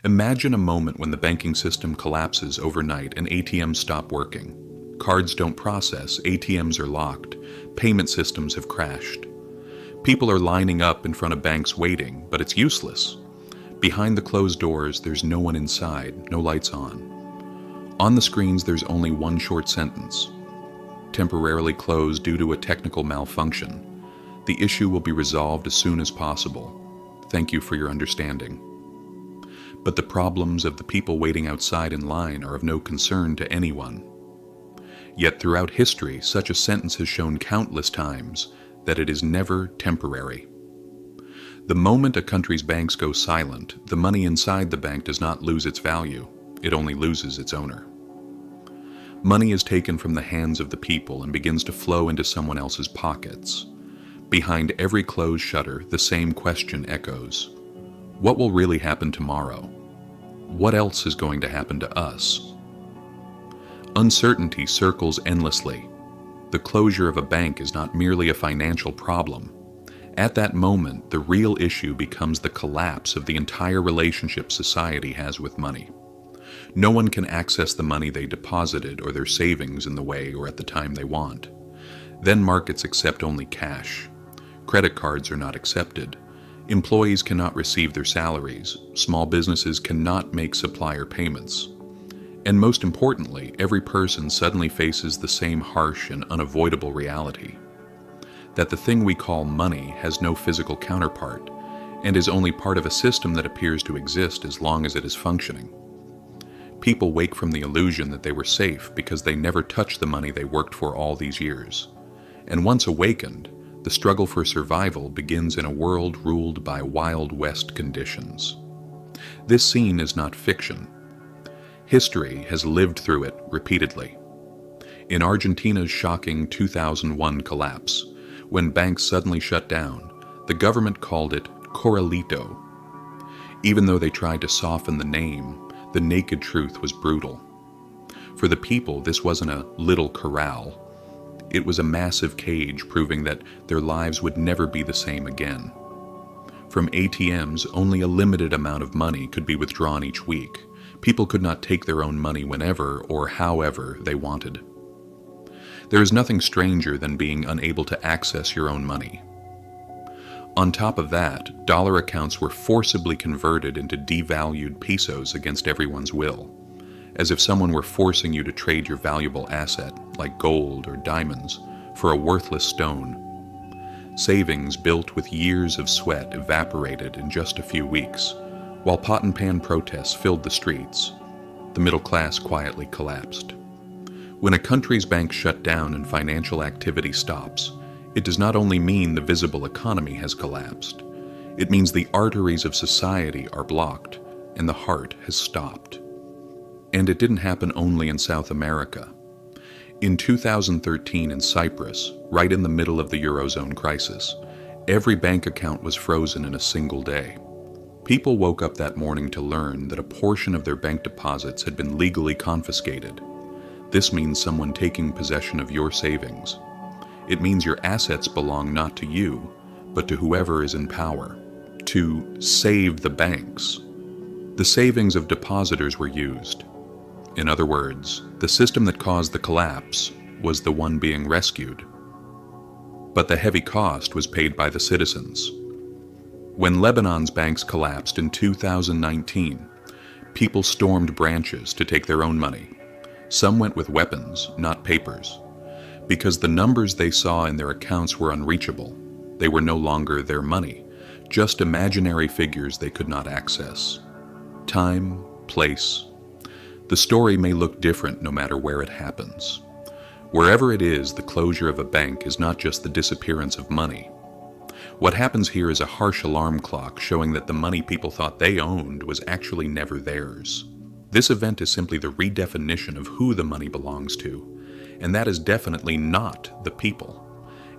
Imagine a moment when the banking system collapses overnight and ATMs stop working. Cards don't process, ATMs are locked, payment systems have crashed. People are lining up in front of banks waiting, but it's useless. Behind the closed doors, there's no one inside, no lights on. On the screens, there's only one short sentence. Temporarily closed due to a technical malfunction. The issue will be resolved as soon as possible. Thank you for your understanding. But the problems of the people waiting outside in line are of no concern to anyone. Yet throughout history, such a sentence has shown countless times that it is never temporary. The moment a country's banks go silent, the money inside the bank does not lose its value, it only loses its owner. Money is taken from the hands of the people and begins to flow into someone else's pockets. Behind every closed shutter, the same question echoes. What will really happen tomorrow? What else is going to happen to us? Uncertainty circles endlessly. The closure of a bank is not merely a financial problem. At that moment, the real issue becomes the collapse of the entire relationship society has with money. No one can access the money they deposited or their savings in the way or at the time they want. Then markets accept only cash. Credit cards are not accepted. Employees cannot receive their salaries. Small businesses cannot make supplier payments. And most importantly, every person suddenly faces the same harsh and unavoidable reality. That the thing we call money has no physical counterpart and is only part of a system that appears to exist as long as it is functioning. People wake from the illusion that they were safe because they never touched the money they worked for all these years. And once awakened, the struggle for survival begins in a world ruled by Wild West conditions. This scene is not fiction. History has lived through it repeatedly. In Argentina's shocking 2001 collapse, when banks suddenly shut down, the government called it Corralito. Even though they tried to soften the name, the naked truth was brutal. For the people, this wasn't a little corral. It was a massive cage, proving that their lives would never be the same again. From ATMs, only a limited amount of money could be withdrawn each week. People could not take their own money whenever or however they wanted. There is nothing stranger than being unable to access your own money. On top of that, dollar accounts were forcibly converted into devalued pesos against everyone's will, as if someone were forcing you to trade your valuable asset, like gold or diamonds, for a worthless stone. Savings built with years of sweat evaporated in just a few weeks, while pot and pan protests filled the streets. The middle class quietly collapsed. When a country's banks shut down and financial activity stops, it does not only mean the visible economy has collapsed. It means the arteries of society are blocked and the heart has stopped. And it didn't happen only in South America. In 2013 in Cyprus, right in the middle of the Eurozone crisis, every bank account was frozen in a single day. People woke up that morning to learn that a portion of their bank deposits had been legally confiscated. This means someone taking possession of your savings. It means your assets belong not to you, but to whoever is in power. To save the banks. The savings of depositors were used. In other words, the system that caused the collapse was the one being rescued. But the heavy cost was paid by the citizens. When Lebanon's banks collapsed in 2019, people stormed branches to take their own money. Some went with weapons, not papers, because the numbers they saw in their accounts were unreachable. They were no longer their money, just imaginary figures they could not access. Time, place. The story may look different no matter where it happens. Wherever it is, the closure of a bank is not just the disappearance of money. What happens here is a harsh alarm clock showing that the money people thought they owned was actually never theirs. This event is simply the redefinition of who the money belongs to, and that is definitely not the people.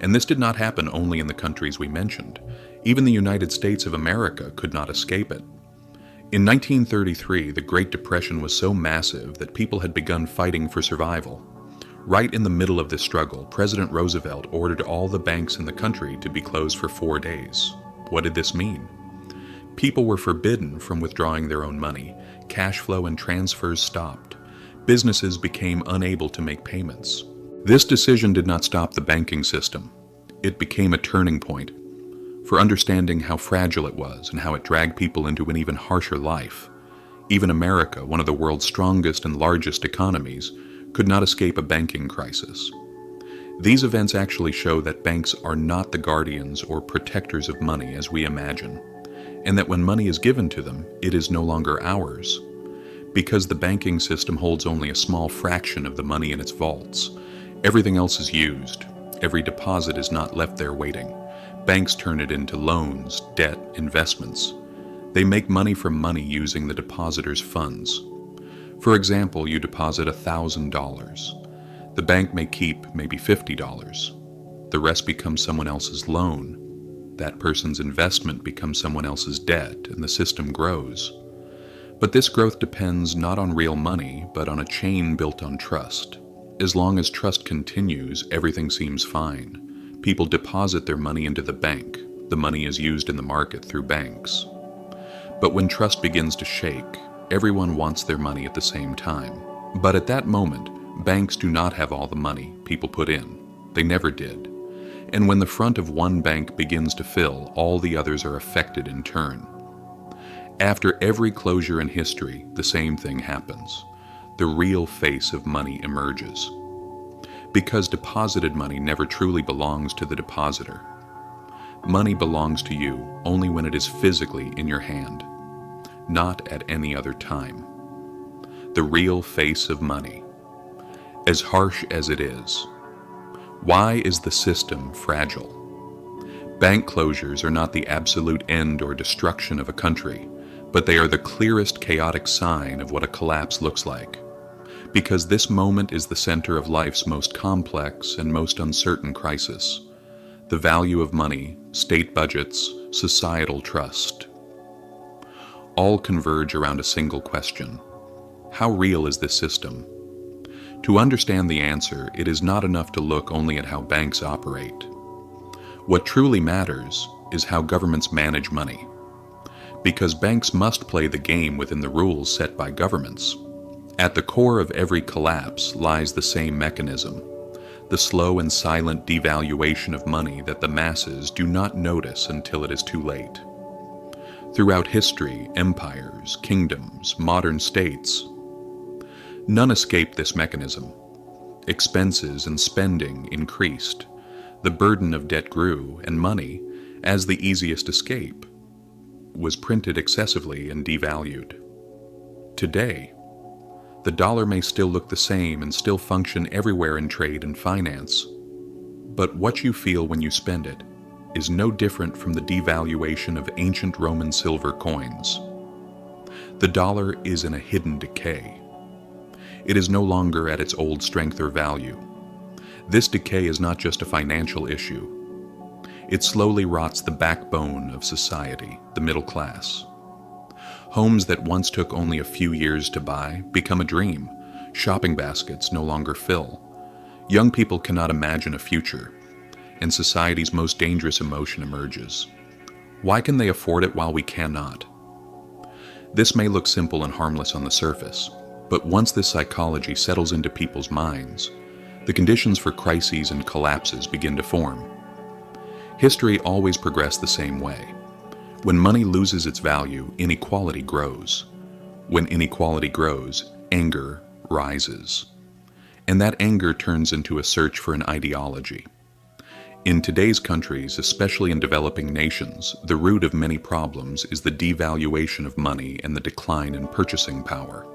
And this did not happen only in the countries we mentioned. Even the United States of America could not escape it. In 1933, the Great Depression was so massive that people had begun fighting for survival. Right in the middle of this struggle, President Roosevelt ordered all the banks in the country to be closed for 4 days. What did this mean? People were forbidden from withdrawing their own money. Cash flow and transfers stopped. Businesses became unable to make payments. This decision did not stop the banking system. It became a turning point for understanding how fragile it was and how it dragged people into an even harsher life. Even America, one of the world's strongest and largest economies, could not escape a banking crisis. These events actually show that banks are not the guardians or protectors of money as we imagine, and that when money is given to them, it is no longer ours. Because the banking system holds only a small fraction of the money in its vaults, everything else is used. Every deposit is not left there waiting. Banks turn it into loans, debt, investments. They make money from money using the depositor's funds. For example, you deposit $1,000. The bank may keep maybe $50. The rest becomes someone else's loan. That person's investment becomes someone else's debt, and the system grows. But this growth depends not on real money, but on a chain built on trust. As long as trust continues, everything seems fine. People deposit their money into the bank. The money is used in the market through banks. But when trust begins to shake, everyone wants their money at the same time. But at that moment, banks do not have all the money people put in. They never did. And when the front of one bank begins to fill, all the others are affected in turn. After every closure in history, the same thing happens. The real face of money emerges. Because deposited money never truly belongs to the depositor. Money belongs to you only when it is physically in your hand, not at any other time. The real face of money. As harsh as it is. Why is the system fragile? Bank closures are not the absolute end or destruction of a country, but they are the clearest chaotic sign of what a collapse looks like. Because this moment is the center of life's most complex and most uncertain crisis. The value of money, state budgets, societal trust. All converge around a single question. How real is this system? To understand the answer, it is not enough to look only at how banks operate. What truly matters is how governments manage money. Because banks must play the game within the rules set by governments. At the core of every collapse lies the same mechanism. The slow and silent devaluation of money that the masses do not notice until it is too late. Throughout history, empires, kingdoms, modern states, none escaped this mechanism. Expenses and spending increased. The burden of debt grew, and money, as the easiest escape, was printed excessively and devalued. Today, the dollar may still look the same and still function everywhere in trade and finance, but what you feel when you spend it is no different from the devaluation of ancient Roman silver coins. The dollar is in a hidden decay. It is no longer at its old strength or value. This decay is not just a financial issue. It slowly rots the backbone of society, the middle class. Homes that once took only a few years to buy become a dream. Shopping baskets no longer fill. Young people cannot imagine a future, and society's most dangerous emotion emerges. Why can they afford it while we cannot? This may look simple and harmless on the surface, but once this psychology settles into people's minds, the conditions for crises and collapses begin to form. History always progressed the same way. When money loses its value, inequality grows. When inequality grows, anger rises. And that anger turns into a search for an ideology. In today's countries, especially in developing nations, the root of many problems is the devaluation of money and the decline in purchasing power.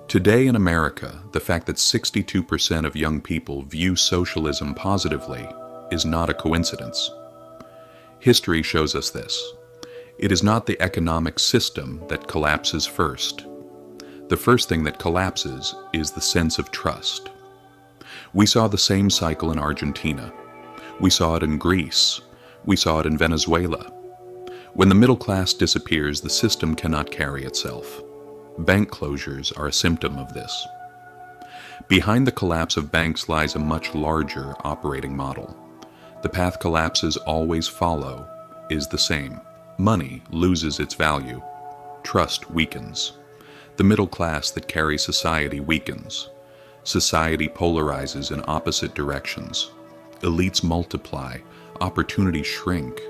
Today in America, the fact that 62% of young people view socialism positively is not a coincidence. History shows us this. It is not the economic system that collapses first. The first thing that collapses is the sense of trust. We saw the same cycle in Argentina. We saw it in Greece. We saw it in Venezuela. When the middle class disappears, the system cannot carry itself. Bank closures are a symptom of this. Behind the collapse of banks lies a much larger operating model. The path collapses always follow is the same. Money loses its value. Trust weakens. The middle class that carries society weakens. Society polarizes in opposite directions. Elites multiply. Opportunities shrink.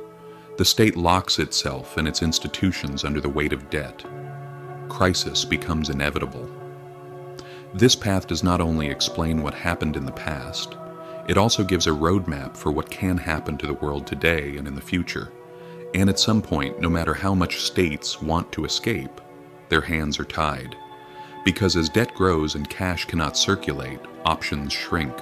The state locks itself and its institutions under the weight of debt. Crisis becomes inevitable. This path does not only explain what happened in the past, it also gives a roadmap for what can happen to the world today and in the future. And at some point, no matter how much states want to escape, their hands are tied. Because as debt grows and cash cannot circulate, options shrink.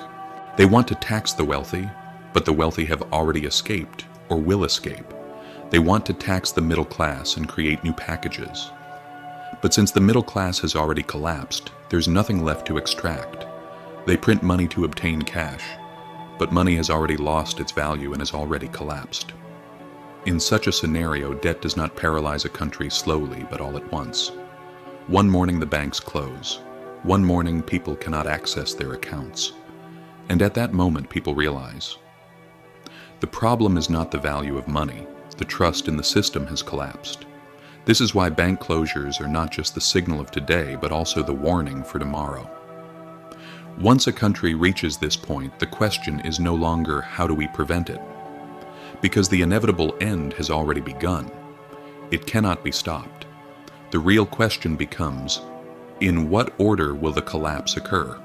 They want to tax the wealthy, but the wealthy have already escaped or will escape. They want to tax the middle class and create new packages. But since the middle class has already collapsed, there's nothing left to extract. They print money to obtain cash, but money has already lost its value and has already collapsed. In such a scenario, debt does not paralyze a country slowly, but all at once. One morning the banks close. One morning people cannot access their accounts. And at that moment people realize the problem is not the value of money. The trust in the system has collapsed. This is why bank closures are not just the signal of today, but also the warning for tomorrow. Once a country reaches this point, the question is no longer how do we prevent it? Because the inevitable end has already begun. It cannot be stopped. The real question becomes, in what order will the collapse occur?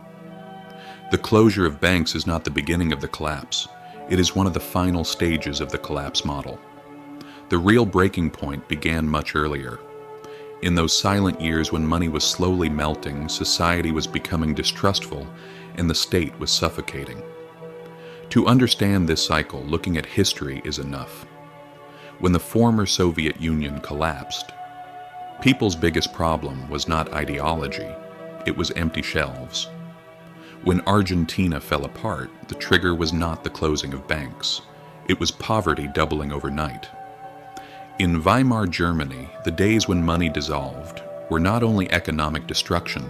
The closure of banks is not the beginning of the collapse. It is one of the final stages of the collapse model. The real breaking point began much earlier. In those silent years when money was slowly melting, society was becoming distrustful, and the state was suffocating. To understand this cycle, looking at history is enough. When the former Soviet Union collapsed, people's biggest problem was not ideology, it was empty shelves. When Argentina fell apart, the trigger was not the closing of banks, it was poverty doubling overnight. In Weimar Germany, the days when money dissolved were not only economic destruction,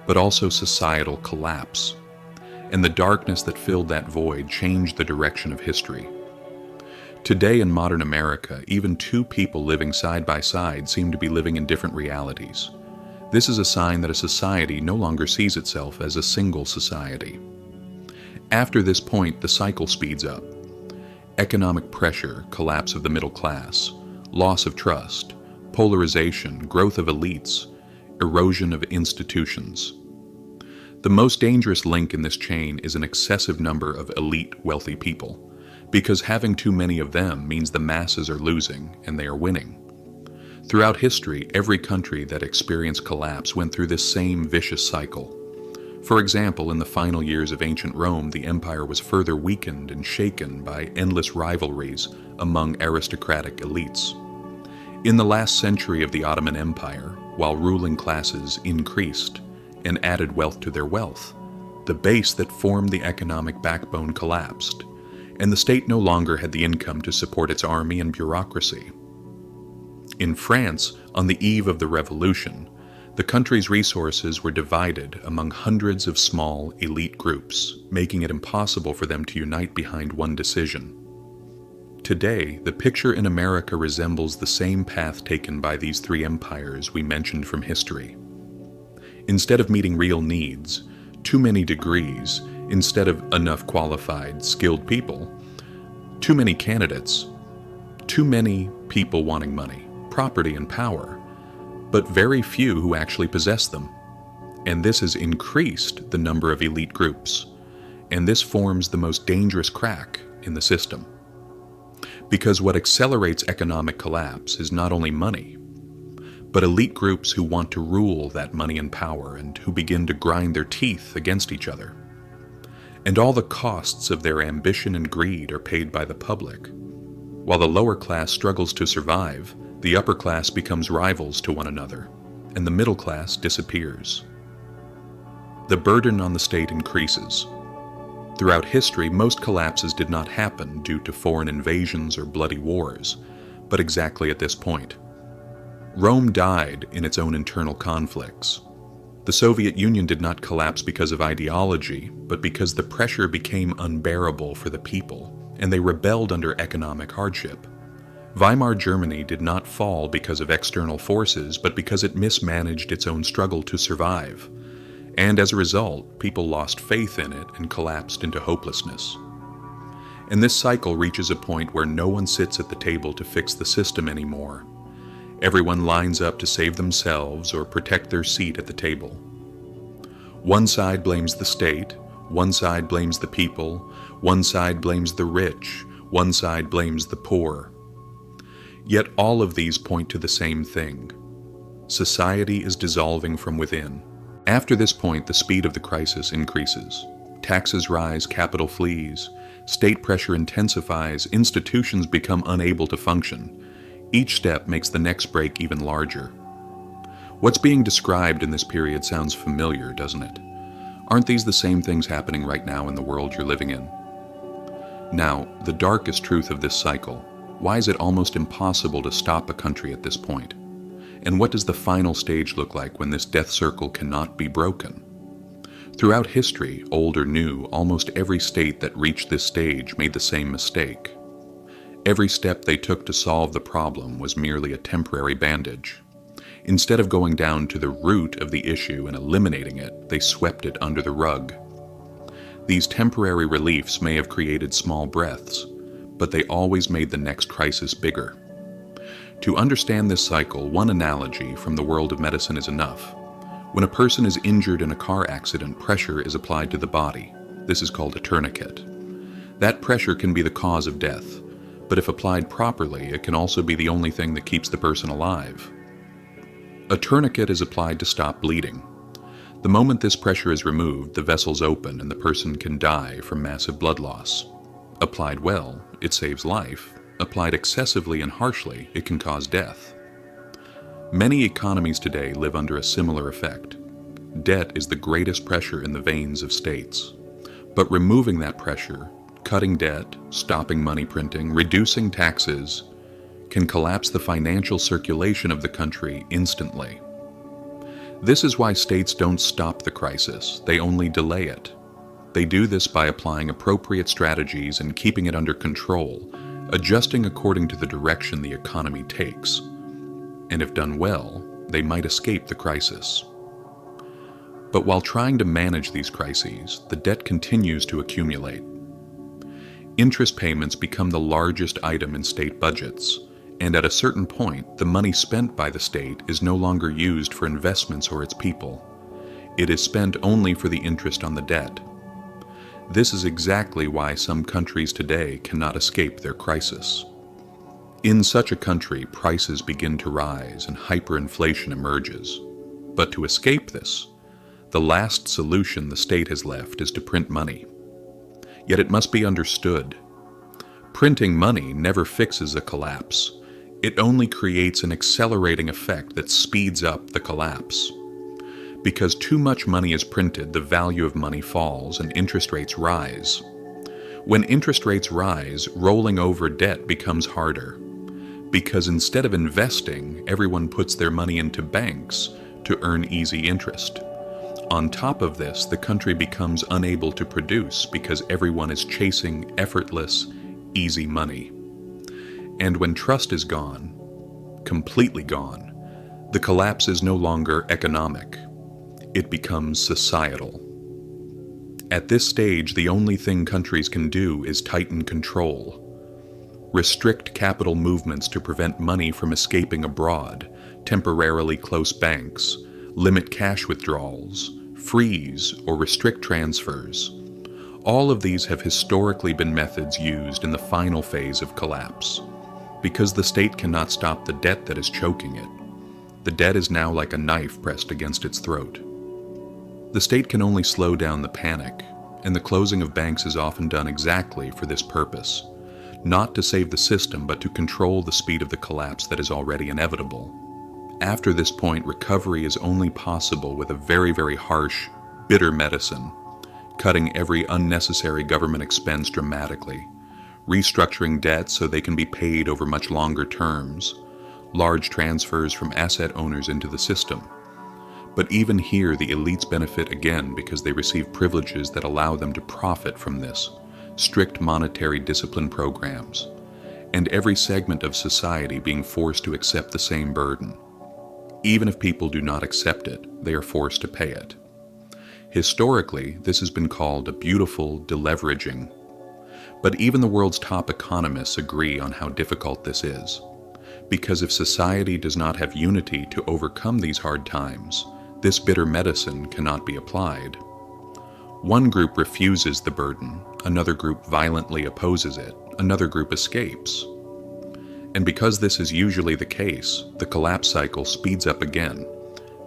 but also societal collapse. And the darkness that filled that void changed the direction of history. Today in modern America, even two people living side by side seem to be living in different realities. This is a sign that a society no longer sees itself as a single society. After this point, the cycle speeds up. Economic pressure, collapse of the middle class, loss of trust, polarization, growth of elites, erosion of institutions. The most dangerous link in this chain is an excessive number of elite wealthy people, because having too many of them means the masses are losing and they are winning. Throughout history, every country that experienced collapse went through this same vicious cycle. For example, in the final years of ancient Rome, the empire was further weakened and shaken by endless rivalries among aristocratic elites. In the last century of the Ottoman Empire, while ruling classes increased and added wealth to their wealth, the base that formed the economic backbone collapsed, and the state no longer had the income to support its army and bureaucracy. In France, on the eve of the revolution, the country's resources were divided among hundreds of small, elite groups, making it impossible for them to unite behind one decision. Today, the picture in America resembles the same path taken by these three empires we mentioned from history. Instead of meeting real needs, too many degrees, instead of enough qualified, skilled people, too many candidates, too many people wanting money, property, and power, but very few who actually possess them. And this has increased the number of elite groups, and this forms the most dangerous crack in the system. Because what accelerates economic collapse is not only money, but elite groups who want to rule that money and power and who begin to grind their teeth against each other. And all the costs of their ambition and greed are paid by the public. While the lower class struggles to survive, the upper class becomes rivals to one another, and the middle class disappears. The burden on the state increases. Throughout history, most collapses did not happen due to foreign invasions or bloody wars, but exactly at this point. Rome died in its own internal conflicts. The Soviet Union did not collapse because of ideology, but because the pressure became unbearable for the people, and they rebelled under economic hardship. Weimar Germany did not fall because of external forces, but because it mismanaged its own struggle to survive. And as a result, people lost faith in it and collapsed into hopelessness. And this cycle reaches a point where no one sits at the table to fix the system anymore. Everyone lines up to save themselves or protect their seat at the table. One side blames the state, one side blames the people, one side blames the rich, one side blames the poor. Yet all of these point to the same thing. Society is dissolving from within. After this point, the speed of the crisis increases. Taxes rise, capital flees, state pressure intensifies, institutions become unable to function. Each step makes the next break even larger. What's being described in this period sounds familiar, doesn't it? Aren't these the same things happening right now in the world you're living in? Now, the darkest truth of this cycle. Why is it almost impossible to stop a country at this point? And what does the final stage look like when this death circle cannot be broken? Throughout history, old or new, almost every state that reached this stage made the same mistake. Every step they took to solve the problem was merely a temporary bandage. Instead of going down to the root of the issue and eliminating it, they swept it under the rug. These temporary reliefs may have created small breaths, but they always made the next crisis bigger. To understand this cycle, one analogy from the world of medicine is enough. When a person is injured in a car accident, pressure is applied to the body. This is called a tourniquet. That pressure can be the cause of death, but if applied properly, it can also be the only thing that keeps the person alive. A tourniquet is applied to stop bleeding. The moment this pressure is removed, the vessels open and the person can die from massive blood loss. Applied well, it saves life. Applied excessively and harshly, it can cause death. Many economies today live under a similar effect. Debt is the greatest pressure in the veins of states. But removing that pressure, cutting debt, stopping money printing, reducing taxes, can collapse the financial circulation of the country instantly. This is why states don't stop the crisis, they only delay it. They do this by applying appropriate strategies and keeping it under control, adjusting according to the direction the economy takes. And if done well, they might escape the crisis. But while trying to manage these crises, the debt continues to accumulate. Interest payments become the largest item in state budgets, and at a certain point, the money spent by the state is no longer used for investments or its people. It is spent only for the interest on the debt. This is exactly why some countries today cannot escape their crisis. In such a country, prices begin to rise and hyperinflation emerges. But to escape this, the last solution the state has left is to print money. Yet it must be understood. Printing money never fixes a collapse. It only creates an accelerating effect that speeds up the collapse. Because too much money is printed, the value of money falls and interest rates rise. When interest rates rise, rolling over debt becomes harder. Because instead of investing, everyone puts their money into banks to earn easy interest. On top of this, the country becomes unable to produce because everyone is chasing effortless, easy money. And when trust is gone, completely gone, the collapse is no longer economic. It becomes societal. At this stage, the only thing countries can do is tighten control. Restrict capital movements to prevent money from escaping abroad, temporarily close banks, limit cash withdrawals, freeze or restrict transfers. All of these have historically been methods used in the final phase of collapse. Because the state cannot stop the debt that is choking it, the debt is now like a knife pressed against its throat. The state can only slow down the panic, and the closing of banks is often done exactly for this purpose, not to save the system but to control the speed of the collapse that is already inevitable. After this point, recovery is only possible with a very, very harsh, bitter medicine, cutting every unnecessary government expense dramatically, restructuring debts so they can be paid over much longer terms, large transfers from asset owners into the system. But even here, the elites benefit again because they receive privileges that allow them to profit from this, strict monetary discipline programs. and every segment of society being forced to accept the same burden. Even if people do not accept it, they are forced to pay it. Historically, this has been called a beautiful deleveraging. But even the world's top economists agree on how difficult this is. Because if society does not have unity to overcome these hard times, this bitter medicine cannot be applied. One group refuses the burden, another group violently opposes it, another group escapes. And because this is usually the case, the collapse cycle speeds up again.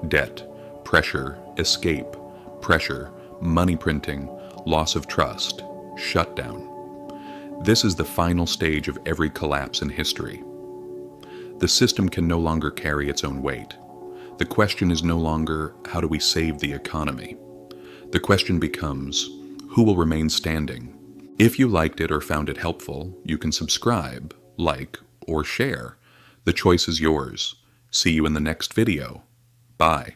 Debt, pressure, escape, pressure, money printing, loss of trust, shutdown. This is the final stage of every collapse in history. The system can no longer carry its own weight. The question is no longer, how do we save the economy? The question becomes, who will remain standing? If you liked it or found it helpful, you can subscribe, like, or share. The choice is yours. See you in the next video. Bye.